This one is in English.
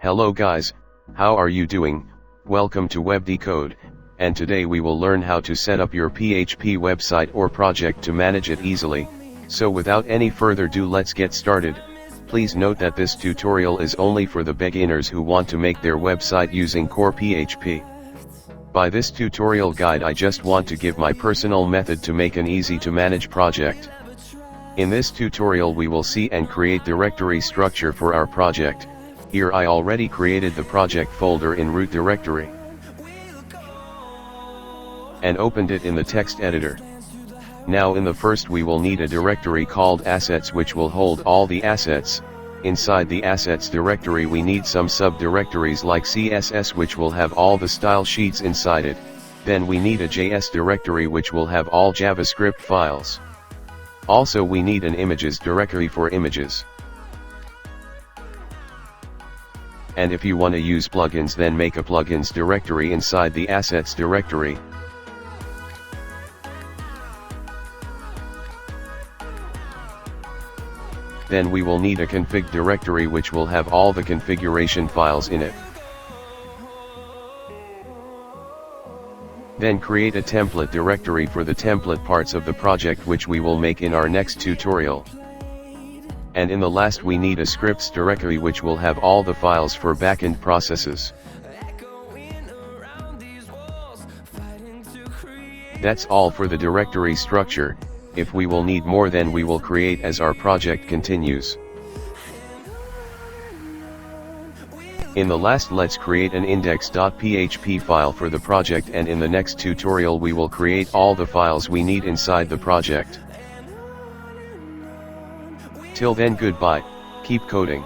Hello guys, how are you doing? Welcome to WebDecode, and today we will learn how to set up your PHP website or project to manage it easily. So without any further ado, let's get started. Please note that this tutorial is only for the beginners who want to make their website using core PHP. By this tutorial guide I just want to give my personal method to make an easy to manage project. In this tutorial we will see and create directory structure for our project. Here I already created the project folder in root directory and opened it in the text editor. Now in the first we will need a directory called assets which will hold all the assets. Inside the assets directory we need some subdirectories like CSS which will have all the style sheets inside it. Then we need a JS directory which will have all JavaScript files. Also we need an images directory for images. And if you want to use plugins, then make a plugins directory inside the assets directory. Then we will need a config directory which will have all the configuration files in it. Then create a template directory for the template parts of the project which we will make in our next tutorial. And in the last we need a scripts directory which will have all the files for backend processes. That's all for the directory structure. If we will need more, then we will create as our project continues. In the last, let's create an index.php file for the project, and in the next tutorial we will create all the files we need inside the project. Till then, goodbye, keep coding.